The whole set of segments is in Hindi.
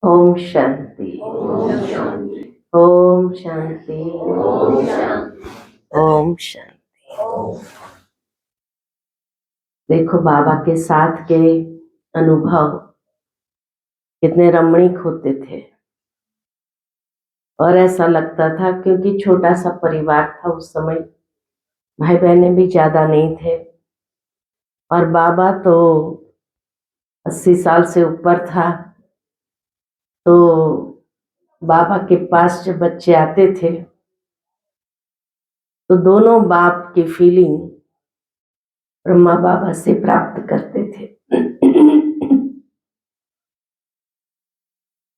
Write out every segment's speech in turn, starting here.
ओम शांति। ओम शांति। ओम शांति। देखो बाबा के साथ के अनुभव कितने रमणीक होते थे। और ऐसा लगता था क्योंकि छोटा सा परिवार था उस समय, भाई बहनें भी ज्यादा नहीं थे, और बाबा तो 80 साल से ऊपर था। तो बाबा के पास जब बच्चे आते थे तो दोनों बाप की फीलिंग ब्रह्मा बाबा से प्राप्त करते थे।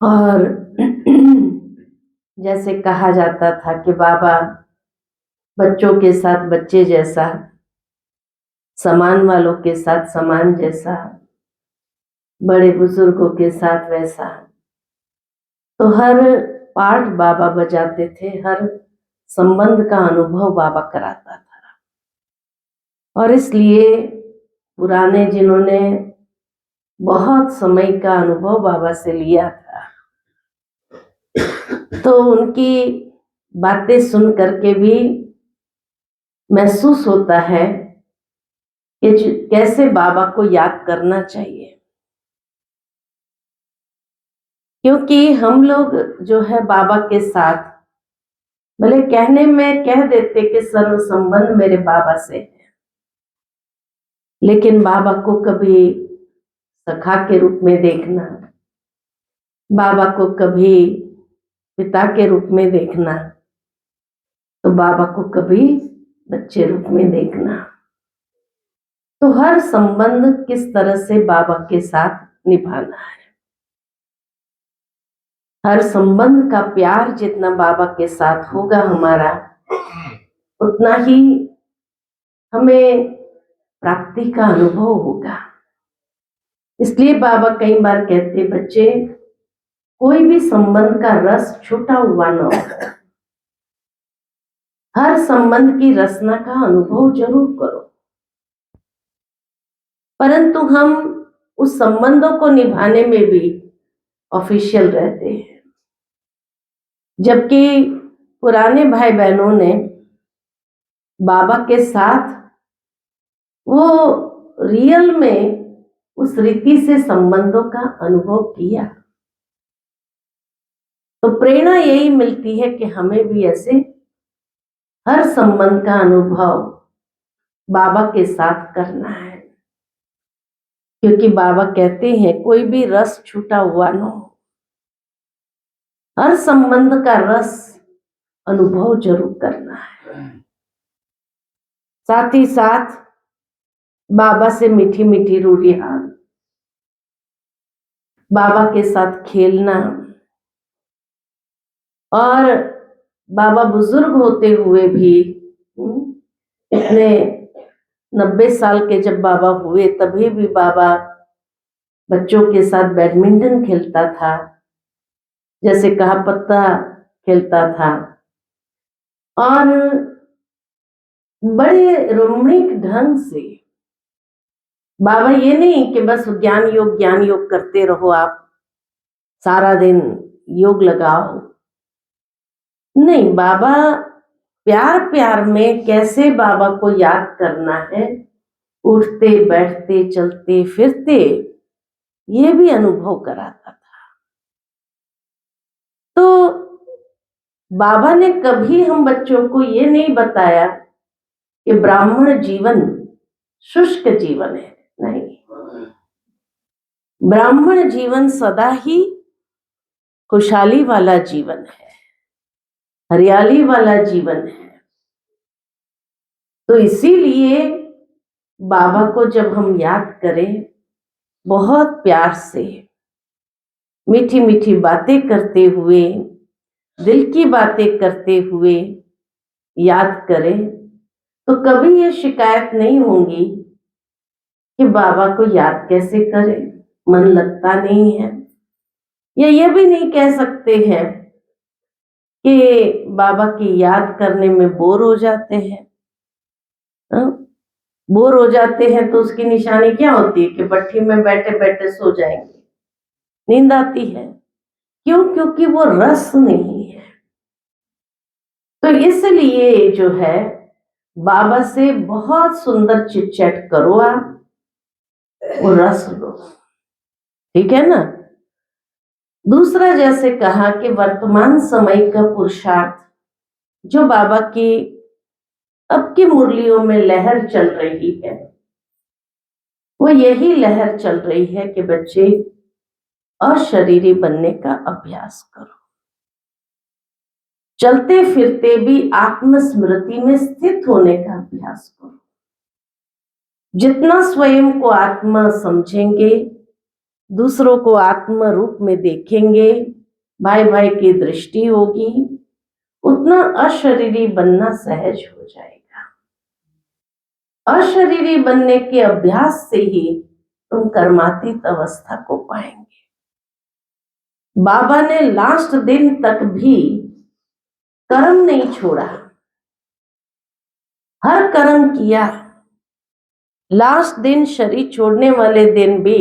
और जैसे कहा जाता था कि बाबा बच्चों के साथ बच्चे जैसा, सामान वालों के साथ सामान जैसा, बड़े बुजुर्गों के साथ वैसा। तो हर पार्ट बाबा बजाते थे, हर संबंध का अनुभव बाबा कराता था। और इसलिए पुराने जिन्होंने बहुत समय का अनुभव बाबा से लिया था, तो उनकी बातें सुन करके भी महसूस होता है कि कैसे बाबा को याद करना चाहिए। क्योंकि हम लोग जो है बाबा के साथ भले कहने में कह देते कि सर्व संबंध मेरे बाबा से है, लेकिन बाबा को कभी सखा के रूप में देखना, बाबा को कभी पिता के रूप में देखना, तो बाबा को कभी बच्चे रूप में देखना। तो हर संबंध किस तरह से बाबा के साथ निभाना है। हर संबंध का प्यार जितना बाबा के साथ होगा हमारा, उतना ही हमें प्राप्ति का अनुभव होगा। इसलिए बाबा कई बार कहते, बच्चे कोई भी संबंध का रस छूटा हुआ न हो, हर संबंध की रसना का अनुभव जरूर करो, परंतु हम उस संबंधों को निभाने में भी ऑफिशियल रहते हैं। जबकि पुराने भाई बहनों ने बाबा के साथ वो रियल में उस रीति से संबंधों का अनुभव किया। तो प्रेरणा यही मिलती है कि हमें भी ऐसे हर संबंध का अनुभव बाबा के साथ करना है। क्योंकि बाबा कहते हैं कोई भी रस छूटा हुआ न हो, हर संबंध का रस अनुभव जरूर करना है। साथ ही साथ बाबा से मीठी मीठी रूढ़ियां, बाबा के साथ खेलना, और बाबा बुजुर्ग होते हुए भी इतने 90 साल के जब बाबा हुए तभी भी बाबा बच्चों के साथ बैडमिंटन खेलता था, जैसे कहा पत्ता खेलता था, और बड़े रमणीक ढंग से। बाबा ये नहीं कि बस ज्ञान योग करते रहो, आप सारा दिन योग लगाओ, नहीं, बाबा प्यार प्यार में कैसे बाबा को याद करना है, उठते बैठते चलते फिरते, ये भी अनुभव कराता था। तो बाबा ने कभी हम बच्चों को ये नहीं बताया कि ब्राह्मण जीवन शुष्क जीवन है, नहीं, ब्राह्मण जीवन सदा ही खुशहाली वाला जीवन है, हरियाली वाला जीवन है। तो इसीलिए बाबा को जब हम याद करें, बहुत प्यार से मीठी मीठी बातें करते हुए, दिल की बातें करते हुए याद करें, तो कभी ये शिकायत नहीं होगी कि बाबा को याद कैसे करें, मन लगता नहीं है। या ये भी नहीं कह सकते हैं कि बाबा की याद करने में बोर हो जाते हैं। बोर हो जाते हैं तो उसकी निशानी क्या होती है कि भट्ठी में बैठे बैठे सो जाएंगे, नींद आती है। क्यों? क्योंकि वो रस नहीं है। तो इसलिए जो है बाबा से बहुत सुंदर चिट चैट करो, आप वो रस लो, ठीक है ना। दूसरा जैसे कहा कि वर्तमान समय का पुरुषार्थ जो बाबा की अब की मुरलियों में लहर चल रही है, वो यही लहर चल रही है कि बच्चे अशरीरी बनने का अभ्यास करो, चलते फिरते भी आत्मस्मृति में स्थित होने का अभ्यास करो। जितना स्वयं को आत्मा समझेंगे, दूसरों को आत्मा रूप में देखेंगे, भाई भाई की दृष्टि होगी, उतना अशरीरी बनना सहज हो जाएगा। अशरीरी बनने के अभ्यास से ही तुम कर्मातीत अवस्था को पाएंगे। बाबा ने लास्ट दिन तक भी कर्म नहीं छोड़ा, हर कर्म किया। लास्ट दिन शरीर छोड़ने वाले दिन भी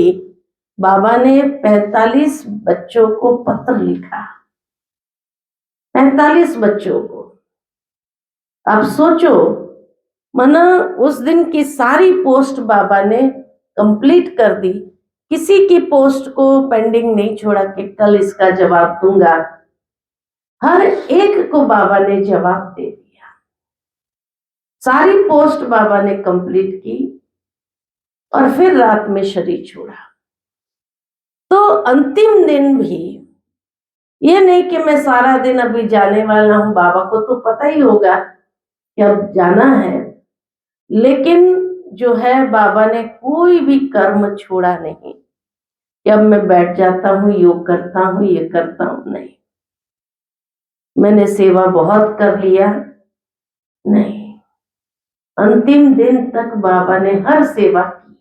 बाबा ने 45 बच्चों को पत्र लिखा, 45 बच्चों को। आप सोचो, मना उस दिन की सारी पोस्ट बाबा ने कंप्लीट कर दी, किसी की पोस्ट को पेंडिंग नहीं छोड़ा कि कल इसका जवाब दूंगा। हर एक को बाबा ने जवाब दे दिया, सारी पोस्ट बाबा ने कंप्लीट की और फिर रात में शरीर छोड़ा। तो अंतिम दिन भी ये नहीं कि मैं सारा दिन अभी जाने वाला हूं, बाबा को तो पता ही होगा कि अब जाना है, लेकिन जो है बाबा ने कोई भी कर्म छोड़ा नहीं कि अब मैं बैठ जाता हूं, योग करता हूं, ये करता हूं, नहीं। मैंने सेवा बहुत कर लिया, नहीं। अंतिम दिन तक बाबा ने हर सेवा की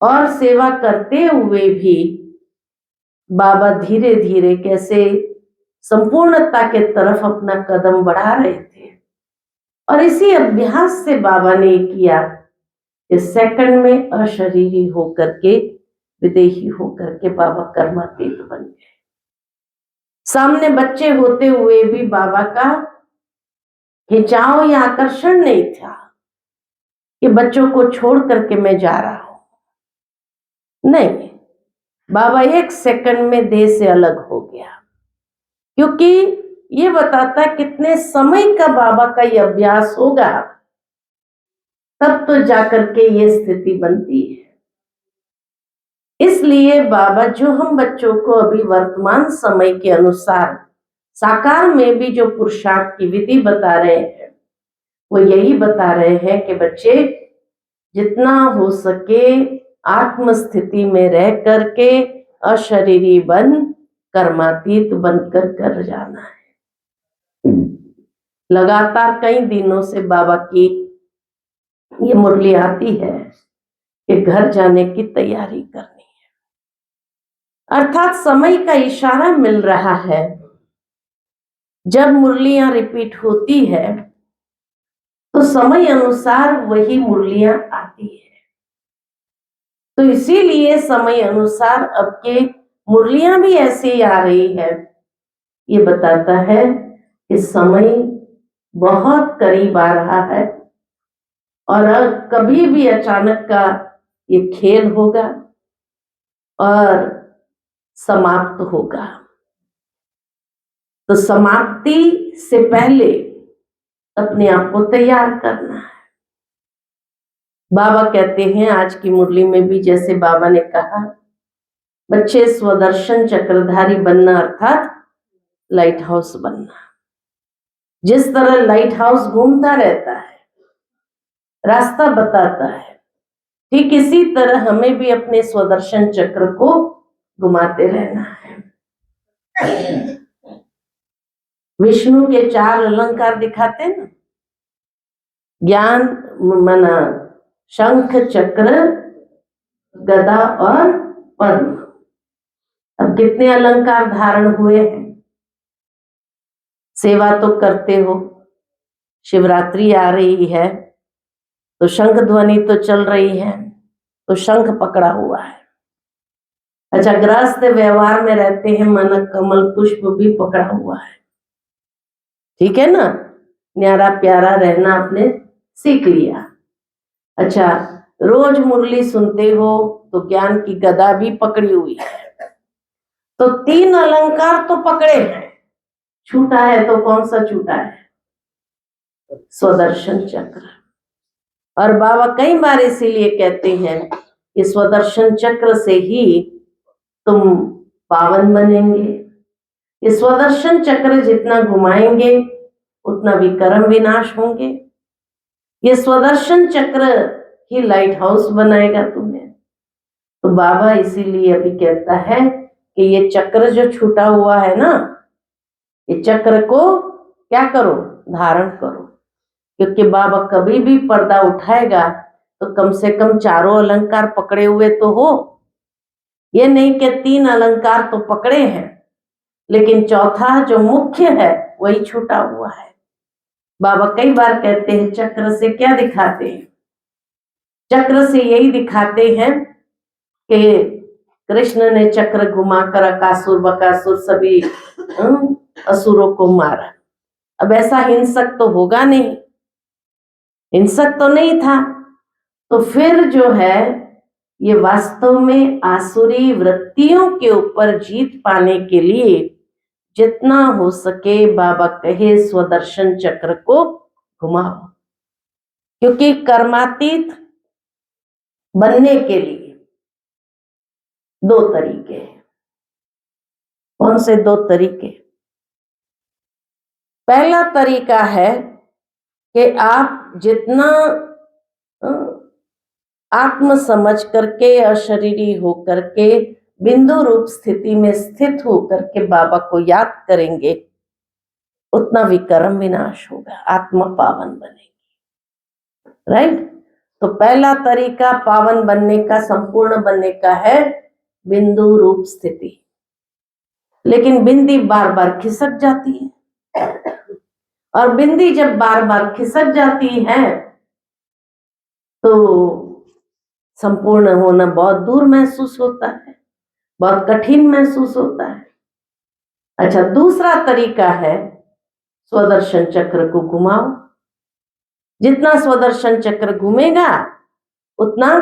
और सेवा करते हुए भी बाबा धीरे धीरे कैसे संपूर्णता के तरफ अपना कदम बढ़ा रहे थे। और इसी अभ्यास से बाबा ने किया कि सेकंड में अशरीरी होकर के, विदेही होकर के बाबा कर्मातीत बन गए। सामने बच्चे होते हुए भी बाबा का खिंचाव या आकर्षण नहीं था कि बच्चों को छोड़ करके मैं जा रहा हूं, नहीं। बाबा एक सेकंड में देह से अलग हो गया, क्योंकि ये बताता कितने समय का बाबा का ये अभ्यास होगा, तब तो जाकर के ये स्थिति बनती है। इसलिए बाबा जो हम बच्चों को अभी वर्तमान समय के अनुसार साकार में भी जो पुरुषार्थ की विधि बता रहे हैं, वो यही बता रहे हैं कि बच्चे जितना हो सके आत्मस्थिति में रह करके अशरीरी बन कर्मातीत बनकर कर जाना है। लगातार कई दिनों से बाबा की ये मुरली आती है कि घर जाने की तैयारी करनी है, अर्थात समय का इशारा मिल रहा है। जब मुरलियां रिपीट होती है तो समय अनुसार वही मुरलियां आती है। तो इसीलिए समय अनुसार अब के मुरलियां भी ऐसे ही आ रही है। ये बताता है कि समय बहुत करीब आ रहा है और अब कभी भी अचानक का ये खेल होगा और समाप्त होगा। तो समाप्ति से पहले अपने आप को तैयार करना है। बाबा कहते हैं आज की मुरली में भी, जैसे बाबा ने कहा, बच्चे स्वदर्शन चक्रधारी बनना, अर्थात लाइट हाउस बनना। जिस तरह लाइट हाउस घूमता रहता है, रास्ता बताता है, ठीक इसी तरह हमें भी अपने स्वदर्शन चक्र को घुमाते रहना है। विष्णु के 4 अलंकार दिखाते ना, ज्ञान मना शंख चक्र गदा और पद्म। अब कितने अलंकार धारण हुए हैं। सेवा तो करते हो, शिवरात्रि आ रही है तो शंख ध्वनि तो चल रही है, तो शंख पकड़ा हुआ है। अच्छा, गृहस्थ व्यवहार में रहते हैं, मन कमल पुष्प भी पकड़ा हुआ है। ठीक है ना, न्यारा प्यारा रहना आपने सीख लिया। अच्छा, रोज मुरली सुनते हो तो ज्ञान की गदा भी पकड़ी हुई है। तो 3 अलंकार तो पकड़े हैं, छूटा है तो कौन सा छूटा है? स्वदर्शन चक्र। और बाबा कई बार इसीलिए कहते हैं कि स्वदर्शन चक्र से ही तुम पावन बनेंगे। इस स्वदर्शन चक्र जितना घुमाएंगे उतना विकर्म विनाश होंगे। ये स्वदर्शन चक्र ही लाइट हाउस बनाएगा तुम्हें। तो बाबा इसीलिए अभी कहता है कि ये चक्र जो छूटा हुआ है ना, ये चक्र को क्या करो? धारण करो। क्योंकि बाबा कभी भी पर्दा उठाएगा तो कम से कम 4 अलंकार पकड़े हुए तो हो। ये नहीं कि 3 अलंकार तो पकड़े हैं लेकिन चौथा जो मुख्य है वही छूटा हुआ है। बाबा कई बार कहते हैं चक्र से क्या दिखाते हैं? चक्र से यही दिखाते हैं कि कृष्ण ने चक्र घुमाकर अकासुर बकासुर सभी असुरों को मारा। अब ऐसा हिंसक तो होगा नहीं, हिंसक तो नहीं था, तो फिर जो है ये वास्तव में आसुरी वृत्तियों के ऊपर जीत पाने के लिए जितना हो सके बाबा कहे स्वदर्शन चक्र को घुमाओ। क्योंकि कर्मातीत बनने के लिए 2 तरीके हैं। कौन से 2 तरीके? पहला तरीका है कि आप जितना आत्म समझ करके अशरीरी होकर के बिंदु रूप स्थिति में स्थित होकर के बाबा को याद करेंगे उतना विकर्म विनाश होगा, आत्मा पावन बनेगी। राइट? तो पहला तरीका पावन बनने का, संपूर्ण बनने का है बिंदु रूप स्थिति। लेकिन बिंदी बार बार खिसक जाती है, और बिंदी जब बार बार खिसक जाती है तो संपूर्ण होना बहुत दूर महसूस होता है, बहुत कठिन महसूस होता है। अच्छा, दूसरा तरीका है स्वदर्शन चक्र को घुमाओ। जितना स्वदर्शन चक्र घूमेगा उतना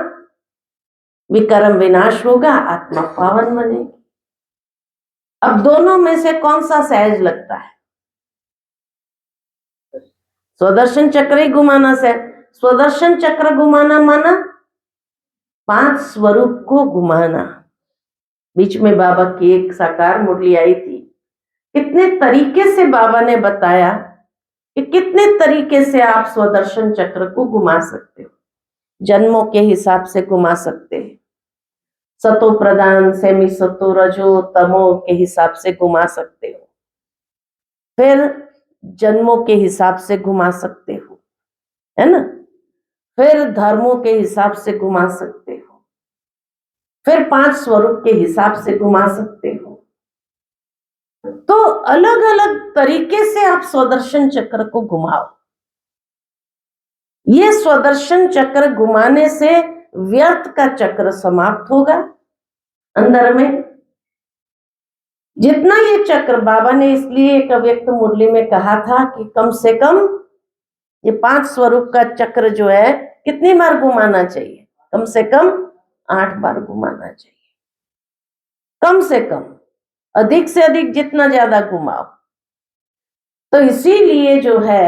विकर्म विनाश होगा, आत्मा पावन बनेगी। अब दोनों में से कौन सा सहज लगता है? स्वदर्शन चक्र ही घुमाना सहज। स्वदर्शन चक्र घुमाना माना 5 स्वरूप को घुमाना। बीच में बाबा की एक साकार मुरली आई थी, कितने तरीके से बाबा ने बताया कि कितने तरीके से आप स्वदर्शन चक्र को घुमा सकते हो। जन्मों के हिसाब से घुमा सकते हैं, सतो प्रधान सेमी सतो रजो तमो के हिसाब से घुमा सकते हो, फिर जन्मों के हिसाब से घुमा सकते हो, है ना, फिर धर्मों के हिसाब से घुमा सकते हो, फिर 5 स्वरूप के हिसाब से घुमा सकते हो। तो अलग अलग तरीके से आप स्वदर्शन चक्र को घुमाओ। ये स्वदर्शन चक्र घुमाने से व्यर्थ का चक्र समाप्त होगा अंदर में। जितना ये चक्र बाबा ने इसलिए एक अव्यक्त मुरली में कहा था कि कम से कम ये 5 स्वरूप का चक्र जो है कितनी बार घुमाना चाहिए? कम से कम 8 बार घुमाना चाहिए, कम से कम। अधिक से अधिक जितना ज्यादा घुमाओ। तो इसीलिए जो है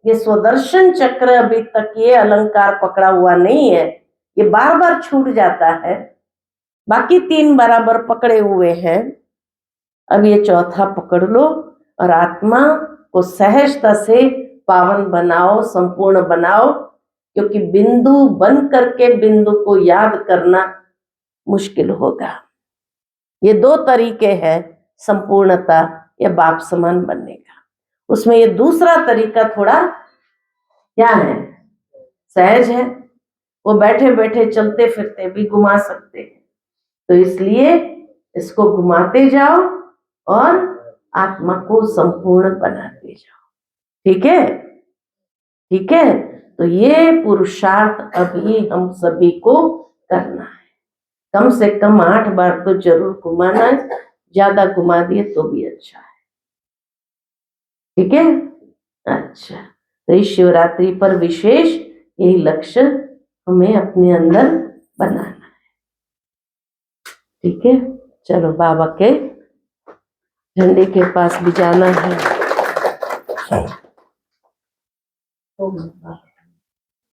ये स्वदर्शन चक्र अभी तक ये अलंकार पकड़ा हुआ नहीं है, ये बार बार छूट जाता है। बाकी 3 बराबर पकड़े हुए हैं, अब ये चौथा पकड़ लो और आत्मा को सहजता से पावन बनाओ, संपूर्ण बनाओ। क्योंकि बिंदु बन करके बिंदु को याद करना मुश्किल होगा। ये 2 तरीके हैं संपूर्णता या बाप समान बनने का। उसमें ये दूसरा तरीका थोड़ा क्या है? सहज है। वो बैठे बैठे चलते फिरते भी घुमा सकते हैं। तो इसलिए इसको घुमाते जाओ और आत्मा को संपूर्ण बनाते जाओ। ठीक है? ठीक है? तो ये पुरुषार्थ अभी हम सभी को करना है। कम से कम 8 बार तो जरूर घुमाना है, ज्यादा घुमा दिए तो भी अच्छा है। ठीक है, अच्छा। तो इस शिवरात्रि पर विशेष यही लक्ष्य हमें अपने अंदर बनाना है। ठीक है, चलो बाबा के झंडे के पास भी जाना है।